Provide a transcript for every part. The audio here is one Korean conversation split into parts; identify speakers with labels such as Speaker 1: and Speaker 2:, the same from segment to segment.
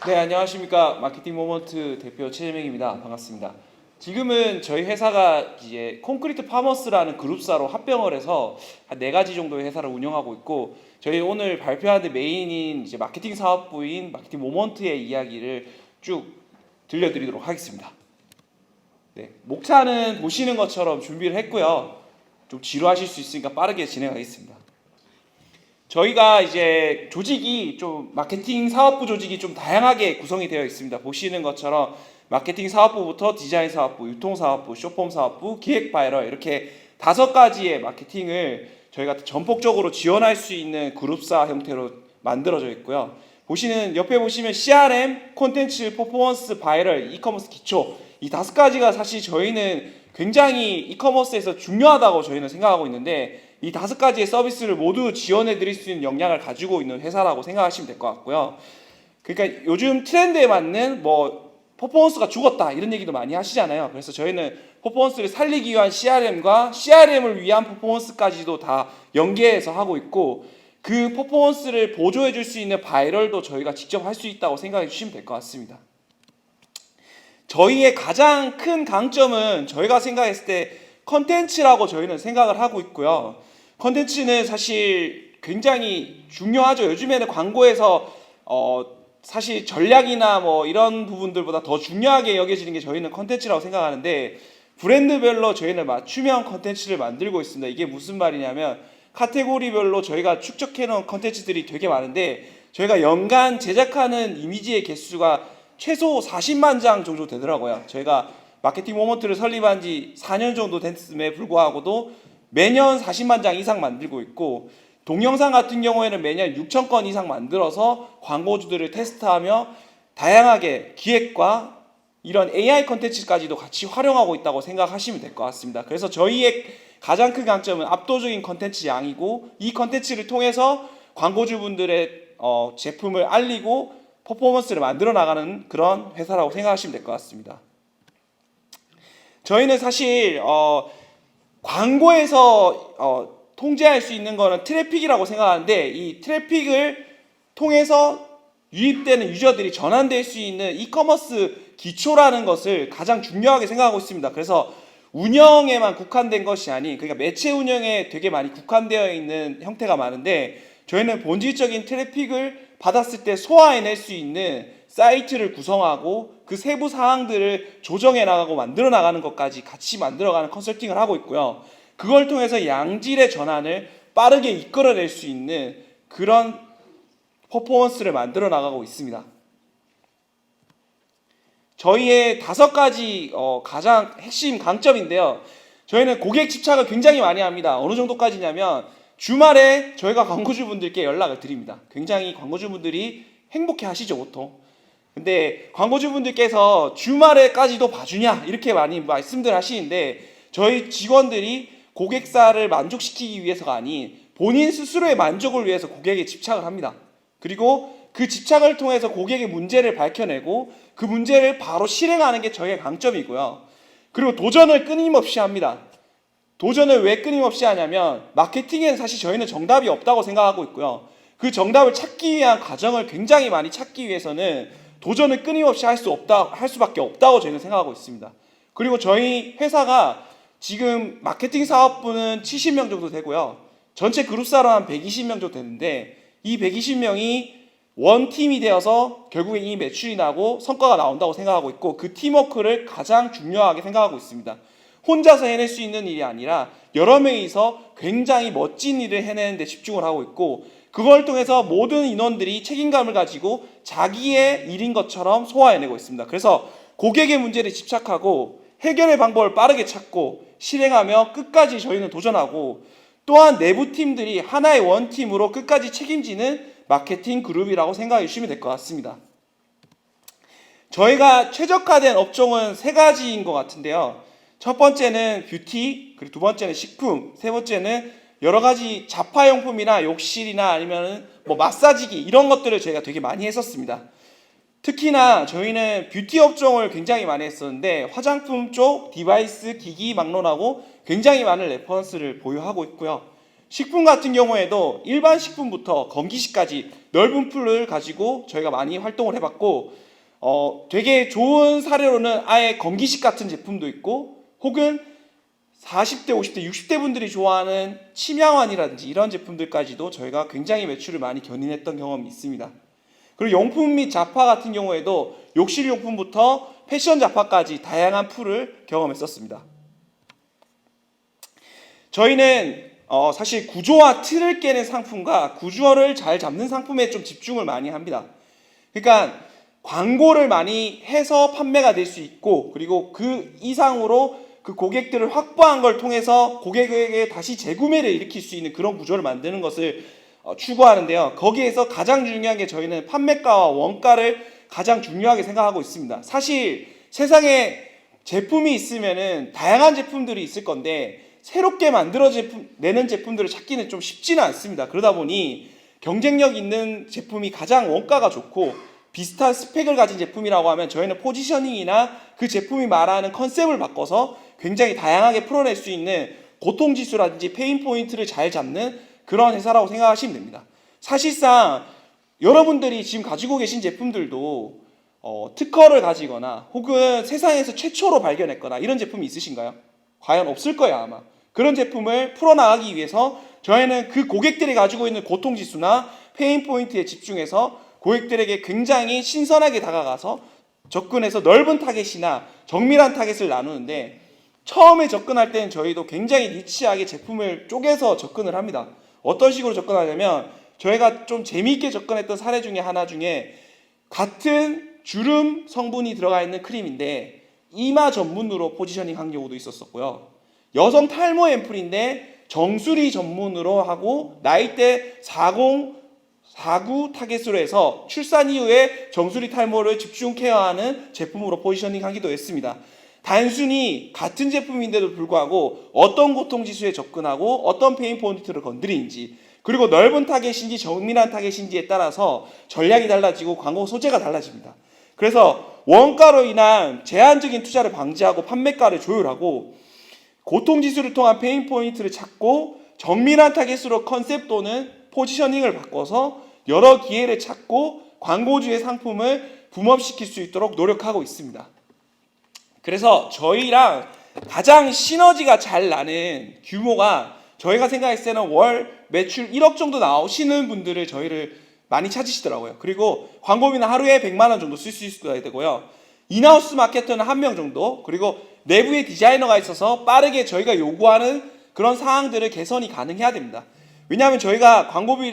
Speaker 1: 네, 안녕하십니까. 마케팅 모먼트 대표 최재명입니다. 반갑습니다. 지금은 저희 회사가 이제 콘크리트 파머스라는 그룹사로 합병을 해서 한 4가지 정도의 회사를 운영하고 있고, 저희 오늘 발표하는 메인인 이제 마케팅 사업부인 마케팅 모먼트의 이야기를 쭉 들려드리도록 하겠습니다. 네, 목차는 보시는 것처럼 준비를 했고요. 좀 지루하실 수 있으니까 빠르게 진행하겠습니다. 저희가 이제 조직이 좀 마케팅 사업부 조직이 좀 다양하게 구성이 되어 있습니다. 보시는 것처럼 마케팅 사업부부터 디자인 사업부, 유통 사업부, 쇼폼 사업부, 기획 바이럴 이렇게 5가지의 마케팅을 저희가 전폭적으로 지원할 수 있는 그룹사 형태로 만들어져 있고요. 보시는 옆에 보시면 CRM, 콘텐츠, 퍼포먼스, 바이럴, 이커머스 기초 이 5가지가 사실 저희는 굉장히 이커머스에서 중요하다고 저희는 생각하고 있는데, 이 5가지의 서비스를 모두 지원해 드릴 수 있는 역량을 가지고 있는 회사라고 생각하시면 될 것 같고요. 그러니까 요즘 트렌드에 맞는 퍼포먼스가 죽었다 이런 얘기도 많이 하시잖아요. 그래서 저희는 퍼포먼스를 살리기 위한 CRM과 CRM을 위한 퍼포먼스까지도 다 연계해서 하고 있고, 그 퍼포먼스를 보조해 줄 수 있는 바이럴도 저희가 직접 할 수 있다고 생각해 주시면 될 것 같습니다. 저희의 가장 큰 강점은 저희가 생각했을 때 컨텐츠라고 저희는 생각을 하고 있고요. 컨텐츠는 사실 굉장히 중요하죠. 요즘에는 광고에서 사실 전략이나 이런 부분들보다 더 중요하게 여겨지는 게 저희는 컨텐츠라고 생각하는데, 브랜드별로 저희는 맞춤형 컨텐츠를 만들고 있습니다. 이게 무슨 말이냐면 카테고리별로 저희가 축적해 놓은 컨텐츠들이 되게 많은데, 저희가 연간 제작하는 이미지의 개수가 최소 40만 장 정도 되더라고요. 저희가 마케팅 모먼트를 설립한 지 4년 정도 됐음에 불구하고도 매년 40만 장 이상 만들고 있고, 동영상 같은 경우에는 매년 6천 건 이상 만들어서 광고주들을 테스트하며 다양하게 기획과 이런 AI 컨텐츠까지도 같이 활용하고 있다고 생각하시면 될 것 같습니다. 그래서 저희의 가장 큰 강점은 압도적인 컨텐츠 양이고, 이 컨텐츠를 통해서 광고주분들의 제품을 알리고 퍼포먼스를 만들어 나가는 그런 회사라고 생각하시면 될 것 같습니다. 저희는 사실 광고에서 통제할 수 있는 거는 트래픽이라고 생각하는데, 이 트래픽을 통해서 유입되는 유저들이 전환될 수 있는 이커머스 기초라는 것을 가장 중요하게 생각하고 있습니다. 그래서 운영에만 국한된 것이 아닌, 그러니까 매체 운영에 되게 많이 국한되어 있는 형태가 많은데, 저희는 본질적인 트래픽을 받았을 때 소화해낼 수 있는 사이트를 구성하고 그 세부 사항들을 조정해 나가고 만들어 나가는 것까지 같이 만들어가는 컨설팅을 하고 있고요. 그걸 통해서 양질의 전환을 빠르게 이끌어낼 수 있는 그런 퍼포먼스를 만들어 나가고 있습니다. 저희의 5가지 가장 핵심 강점인데요. 저희는 고객 집착을 굉장히 많이 합니다. 어느 정도까지냐면 주말에 저희가 광고주분들께 연락을 드립니다. 굉장히 광고주분들이 행복해 하시죠, 보통. 근데 광고주분들께서 주말에까지도 봐주냐 이렇게 많이 말씀들 하시는데, 저희 직원들이 고객사를 만족시키기 위해서가 아닌 본인 스스로의 만족을 위해서 고객에 집착을 합니다. 그리고 그 집착을 통해서 고객의 문제를 밝혀내고 그 문제를 바로 실행하는 게 저희의 강점이고요. 그리고 도전을 끊임없이 합니다. 도전을 왜 끊임없이 하냐면, 마케팅에는 사실 저희는 정답이 없다고 생각하고 있고요. 그 정답을 찾기 위한 과정을 굉장히 많이 찾기 위해서는 도전을 끊임없이 할 수밖에 없다고 저희는 생각하고 있습니다. 그리고 저희 회사가 지금 마케팅 사업부는 70명 정도 되고요. 전체 그룹사로 한 120명 정도 되는데, 이 120명이 원팀이 되어서 결국에 이 매출이 나고 성과가 나온다고 생각하고 있고, 그 팀워크를 가장 중요하게 생각하고 있습니다. 혼자서 해낼 수 있는 일이 아니라 여러 명이서 굉장히 멋진 일을 해내는 데 집중을 하고 있고, 그걸 통해서 모든 인원들이 책임감을 가지고 자기의 일인 것처럼 소화해내고 있습니다. 그래서 고객의 문제를 집착하고 해결의 방법을 빠르게 찾고 실행하며 끝까지 저희는 도전하고, 또한 내부 팀들이 하나의 원팀으로 끝까지 책임지는 마케팅 그룹이라고 생각해 주시면 될 것 같습니다. 저희가 최적화된 업종은 3가지인 것 같은데요. 첫 번째는 뷰티, 그리고 두 번째는 식품, 세 번째는 여러 가지 자파용품이나 욕실이나 아니면 마사지기 이런 것들을 저희가 되게 많이 했었습니다. 특히나 저희는 뷰티 업종을 굉장히 많이 했었는데, 화장품 쪽 디바이스, 기기 막론하고 굉장히 많은 레퍼런스를 보유하고 있고요. 식품 같은 경우에도 일반 식품부터 건기식까지 넓은 풀을 가지고 저희가 많이 활동을 해봤고, 되게 좋은 사례로는 아예 건기식 같은 제품도 있고, 혹은 40대, 50대, 60대 분들이 좋아하는 침향환이라든지 이런 제품들까지도 저희가 굉장히 매출을 많이 견인했던 경험이 있습니다. 그리고 용품 및 잡화 같은 경우에도 욕실용품부터 패션 잡화까지 다양한 풀을 경험했었습니다. 저희는 사실 구조와 틀을 깨는 상품과 구조를 잘 잡는 상품에 좀 집중을 많이 합니다. 그러니까 광고를 많이 해서 판매가 될 수 있고, 그리고 그 이상으로 그 고객들을 확보한 걸 통해서 고객에게 다시 재구매를 일으킬 수 있는 그런 구조를 만드는 것을 추구하는데요. 거기에서 가장 중요한 게 저희는 판매가와 원가를 가장 중요하게 생각하고 있습니다. 사실 세상에 제품이 있으면은 다양한 제품들이 있을 건데, 새롭게 내는 제품들을 찾기는 좀 쉽지는 않습니다. 그러다 보니 경쟁력 있는 제품이 가장 원가가 좋고 비슷한 스펙을 가진 제품이라고 하면 저희는 포지셔닝이나 그 제품이 말하는 컨셉을 바꿔서 굉장히 다양하게 풀어낼 수 있는 고통지수라든지 페인 포인트를 잘 잡는 그런 회사라고 생각하시면 됩니다. 사실상 여러분들이 지금 가지고 계신 제품들도 특허를 가지거나 혹은 세상에서 최초로 발견했거나 이런 제품이 있으신가요? 과연 없을 거예요, 아마. 그런 제품을 풀어나가기 위해서 저희는 그 고객들이 가지고 있는 고통지수나 페인 포인트에 집중해서 고객들에게 굉장히 신선하게 다가가서 접근해서 넓은 타겟이나 정밀한 타겟을 나누는데, 처음에 접근할 때는 저희도 굉장히 니치하게 제품을 쪼개서 접근을 합니다. 어떤 식으로 접근하냐면, 저희가 좀 재미있게 접근했던 사례 중에 하나 중에 같은 주름 성분이 들어가 있는 크림인데 이마 전문으로 포지셔닝 한 경우도 있었었고요. 여성 탈모 앰플인데 정수리 전문으로 하고 나이대 40, 49 타겟으로 해서 출산 이후에 정수리 탈모를 집중 케어하는 제품으로 포지셔닝 하기도 했습니다. 단순히 같은 제품인데도 불구하고 어떤 고통지수에 접근하고 어떤 페인 포인트를 건드리는지, 그리고 넓은 타겟인지 정밀한 타겟인지에 따라서 전략이 달라지고 광고 소재가 달라집니다. 그래서 원가로 인한 제한적인 투자를 방지하고 판매가를 조율하고 고통지수를 통한 페인 포인트를 찾고 정밀한 타겟으로 컨셉 또는 포지셔닝을 바꿔서 여러 기회를 찾고 광고주의 상품을 붐업시킬 수 있도록 노력하고 있습니다. 그래서 저희랑 가장 시너지가 잘 나는 규모가, 저희가 생각했을 때는 월 매출 1억 정도 나오시는 분들을 저희를 많이 찾으시더라고요. 그리고 광고비는 하루에 100만 원 정도 쓸 수 있어야 되고요. 인하우스 마케터는 1명 정도, 그리고 내부에 디자이너가 있어서 빠르게 저희가 요구하는 그런 사항들을 개선이 가능해야 됩니다. 왜냐하면 저희가 광고비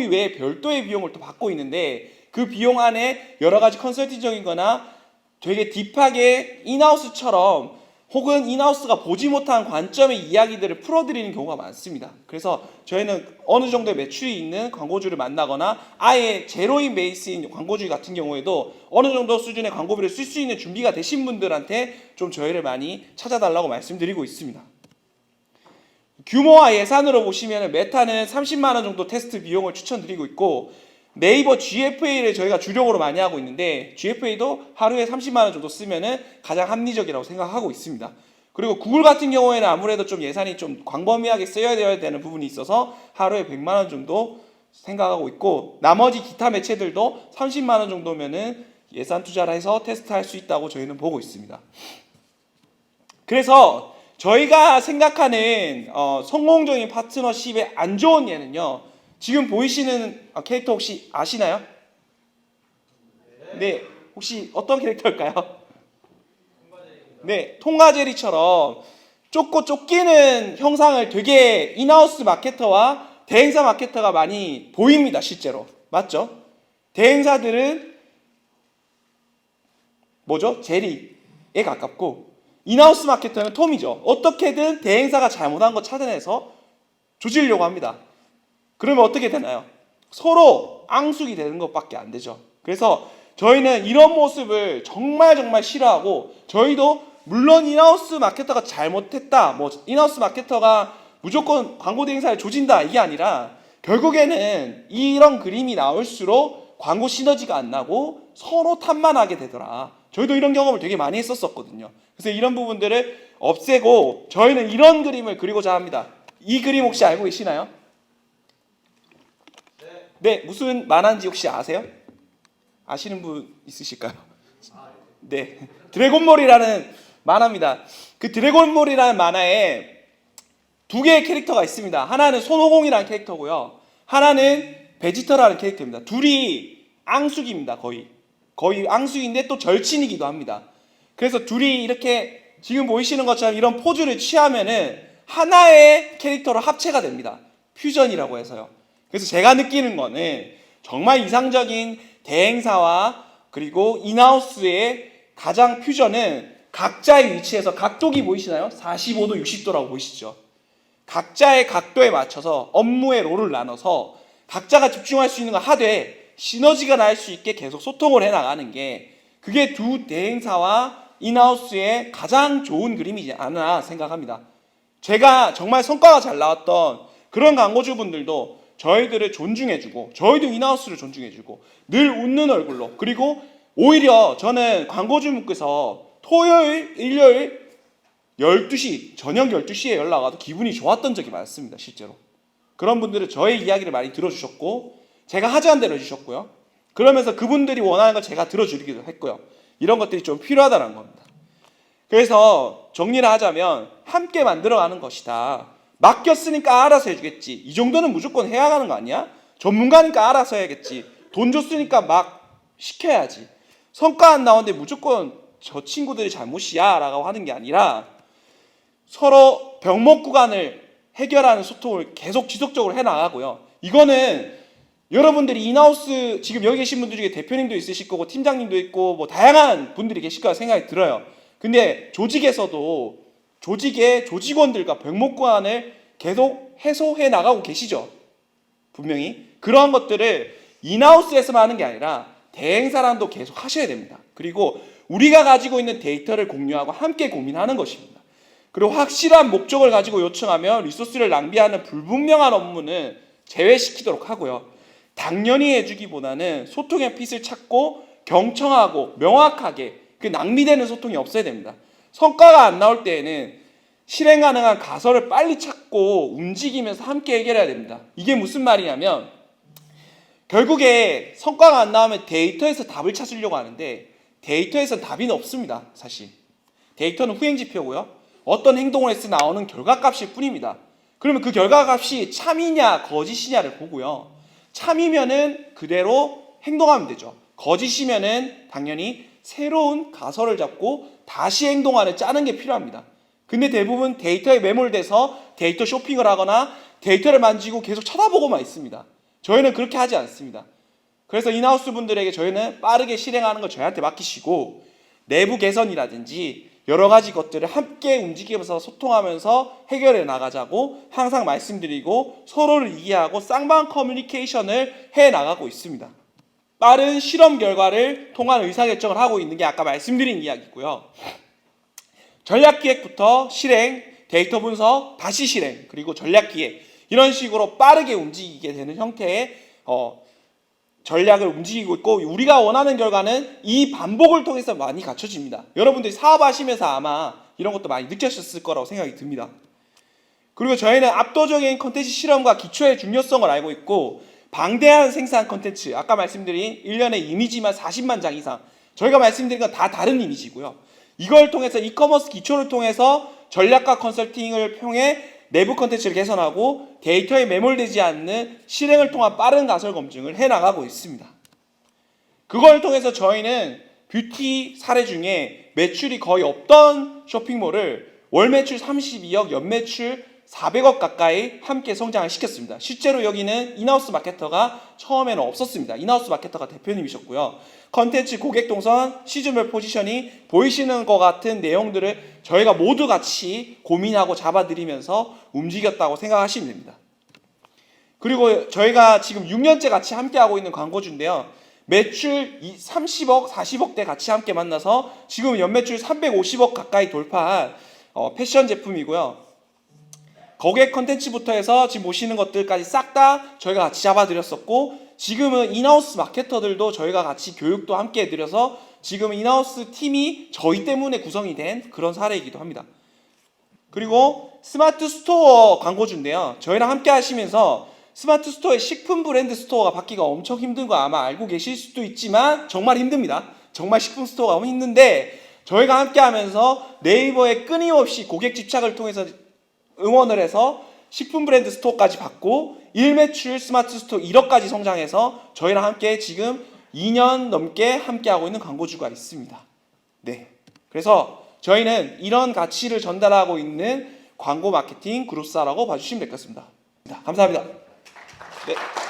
Speaker 1: 외에 별도의 비용을 또 받고 있는데, 그 비용 안에 여러 가지 컨설팅적인 거나 되게 딥하게 인하우스처럼 혹은 인하우스가 보지 못한 관점의 이야기들을 풀어드리는 경우가 많습니다. 그래서 저희는 어느 정도의 매출이 있는 광고주를 만나거나 아예 제로인 베이스인 광고주 같은 경우에도 어느 정도 수준의 광고비를 쓸 수 있는 준비가 되신 분들한테 좀 저희를 많이 찾아달라고 말씀드리고 있습니다. 규모와 예산으로 보시면 메타는 30만 원 정도 테스트 비용을 추천드리고 있고, 네이버 GFA를 저희가 주력으로 많이 하고 있는데 GFA도 하루에 30만 원 정도 쓰면은 가장 합리적이라고 생각하고 있습니다. 그리고 구글 같은 경우에는 아무래도 좀 예산이 좀 광범위하게 써야 되는 부분이 있어서 하루에 100만 원 정도 생각하고 있고, 나머지 기타 매체들도 30만 원 정도면은 예산 투자를 해서 테스트할 수 있다고 저희는 보고 있습니다. 그래서 저희가 생각하는 성공적인 파트너십의 안 좋은 예는요, 지금 보이시는 캐릭터 혹시 아시나요? 네, 혹시 어떤 캐릭터일까요? 네, 통과제리처럼 쫓고 쫓기는 형상을 되게 인하우스 마케터와 대행사 마케터가 많이 보입니다, 실제로. 맞죠? 대행사들은 뭐죠? 제리에 가깝고, 인하우스 마케터는 톰이죠. 어떻게든 대행사가 잘못한 거 찾아내서 조지려고 합니다. 그러면 어떻게 되나요? 서로 앙숙이 되는 것밖에 안 되죠. 그래서 저희는 이런 모습을 정말 싫어하고, 저희도 물론 인하우스 마케터가 잘못했다, 인하우스 마케터가 무조건 광고 대행사를 조진다, 이게 아니라 결국에는 이런 그림이 나올수록 광고 시너지가 안 나고 서로 탓만 하게 되더라. 저희도 이런 경험을 되게 많이 했었거든요. 그래서 이런 부분들을 없애고 저희는 이런 그림을 그리고자 합니다. 이 그림 혹시 알고 계시나요? 네, 무슨 만화인지 혹시 아세요? 아시는 분 있으실까요? 네, 드래곤볼이라는 만화입니다. 그 드래곤볼이라는 만화에 두 개의 캐릭터가 있습니다. 하나는 손오공이라는 캐릭터고요. 하나는 베지터라는 캐릭터입니다. 둘이 앙숙입니다. 거의 앙숙인데 또 절친이기도 합니다. 그래서 둘이 이렇게 지금 보이시는 것처럼 이런 포즈를 취하면은 하나의 캐릭터로 합체가 됩니다. 퓨전이라고 해서요. 그래서 제가 느끼는 거는 정말 이상적인 대행사와 그리고 인하우스의 가장 퓨전은 각자의 위치에서 각도기 보이시나요? 45도, 60도라고 보이시죠? 각자의 각도에 맞춰서 업무의 롤을 나눠서 각자가 집중할 수 있는 거 하되 시너지가 날 수 있게 계속 소통을 해나가는 게 그게 두 대행사와 인하우스의 가장 좋은 그림이지 않나 생각합니다. 제가 정말 성과가 잘 나왔던 그런 광고주분들도 저희들을 존중해주고 저희도 인하우스를 존중해주고 늘 웃는 얼굴로 그리고 오히려 저는 광고주분께서 토요일, 일요일 12시, 저녁 12시에 연락 와도 기분이 좋았던 적이 많습니다. 실제로. 그런 분들은 저의 이야기를 많이 들어주셨고 제가 하자는 대로 해주셨고요. 그러면서 그분들이 원하는 걸 제가 들어주기도 했고요. 이런 것들이 좀 필요하다는 겁니다. 그래서 정리를 하자면 함께 만들어가는 것이다. 맡겼으니까 알아서 해주겠지. 이 정도는 무조건 해야 하는 거 아니야? 전문가니까 알아서 해야겠지. 돈 줬으니까 막 시켜야지. 성과 안 나오는데 무조건 저 친구들이 잘못이야 라고 하는 게 아니라 서로 병목 구간을 해결하는 소통을 계속 지속적으로 해나가고요. 이거는 여러분들이 인하우스 지금 여기 계신 분들 중에 대표님도 있으실 거고 팀장님도 있고 뭐 다양한 분들이 계실 거라 생각이 들어요. 근데 조직에서도 조직의 조직원들과 병목 구간을 계속 해소해 나가고 계시죠. 분명히 그러한 것들을 인하우스에서만 하는 게 아니라 대행사랑도 계속 하셔야 됩니다. 그리고 우리가 가지고 있는 데이터를 공유하고 함께 고민하는 것입니다. 그리고 확실한 목적을 가지고 요청하면 리소스를 낭비하는 불분명한 업무는 제외시키도록 하고요. 당연히 해주기보다는 소통의 핏을 찾고 경청하고 명확하게 그 낭비되는 소통이 없어야 됩니다. 성과가 안 나올 때에는 실행 가능한 가설을 빨리 찾고 움직이면서 함께 해결해야 됩니다. 이게 무슨 말이냐면 결국에 성과가 안 나오면 데이터에서 답을 찾으려고 하는데 데이터에서 답이 없습니다. 사실 데이터는 후행지표고요. 어떤 행동을 해서 나오는 결과값일 뿐입니다. 그러면 그 결과값이 참이냐 거짓이냐를 보고요. 참이면은 그대로 행동하면 되죠. 거짓이면은 당연히 새로운 가설을 잡고 다시 행동안을 짜는 게 필요합니다. 근데 대부분 데이터에 매몰돼서 데이터 쇼핑을 하거나 데이터를 만지고 계속 쳐다보고만 있습니다. 저희는 그렇게 하지 않습니다. 그래서 인하우스 분들에게 저희는 빠르게 실행하는 걸 저희한테 맡기시고 내부 개선이라든지 여러 가지 것들을 함께 움직이면서 소통하면서 해결해 나가자고 항상 말씀드리고 서로를 이해하고 쌍방 커뮤니케이션을 해 나가고 있습니다. 빠른 실험 결과를 통한 의사결정을 하고 있는 게 아까 말씀드린 이야기고요. 전략기획부터 실행, 데이터 분석, 다시 실행, 그리고 전략기획 이런 식으로 빠르게 움직이게 되는 형태의 전략을 움직이고 있고 우리가 원하는 결과는 이 반복을 통해서 많이 갖춰집니다. 여러분들이 사업하시면서 아마 이런 것도 많이 느끼셨을 거라고 생각이 듭니다. 그리고 저희는 압도적인 컨텐츠 실험과 기초의 중요성을 알고 있고 방대한 생산 컨텐츠 아까 말씀드린 1년에 이미지만 40만 장 이상 저희가 말씀드린 건 다 다른 이미지고요. 이걸 통해서 이커머스 기초를 통해서 전략과 컨설팅을 통해 내부 컨텐츠를 개선하고 데이터에 매몰되지 않는 실행을 통한 빠른 가설 검증을 해나가고 있습니다. 그걸 통해서 저희는 뷰티 사례 중에 매출이 거의 없던 쇼핑몰을 월 매출 32억, 연 매출 400억 가까이 함께 성장을 시켰습니다. 실제로 여기는 인하우스 마케터가 처음에는 없었습니다. 인하우스 마케터가 대표님이셨고요. 컨텐츠 고객 동선, 시즌별 포지셔닝 보이시는 것 같은 내용들을 저희가 모두 같이 고민하고 잡아드리면서 움직였다고 생각하시면 됩니다. 그리고 저희가 지금 6년째 같이 함께하고 있는 광고주인데요. 매출 30억, 40억대 같이 함께 만나서 지금 연매출 350억 가까이 돌파한 패션 제품이고요. 고객 컨텐츠부터 해서 지금 보시는 것들까지 싹 다 저희가 같이 잡아드렸었고 지금은 인하우스 마케터들도 저희가 같이 교육도 함께 해드려서 지금 인하우스 팀이 저희 때문에 구성이 된 그런 사례이기도 합니다. 그리고 스마트 스토어 광고주인데요. 저희랑 함께 하시면서 스마트 스토어의 식품 브랜드 스토어가 받기가 엄청 힘든 거 아마 알고 계실 수도 있지만 정말 힘듭니다. 정말 식품 스토어가 너무 힘든데 저희가 함께 하면서 네이버에 끊임없이 고객 집착을 통해서 응원을 해서 식품 브랜드 스토어까지 받고 일매출 스마트 스토어 1억까지 성장해서 저희랑 함께 지금 2년 넘게 함께하고 있는 광고주가 있습니다. 네. 그래서 저희는 이런 가치를 전달하고 있는 광고 마케팅 그룹사라고 봐주시면 되겠습니다. 감사합니다. 네.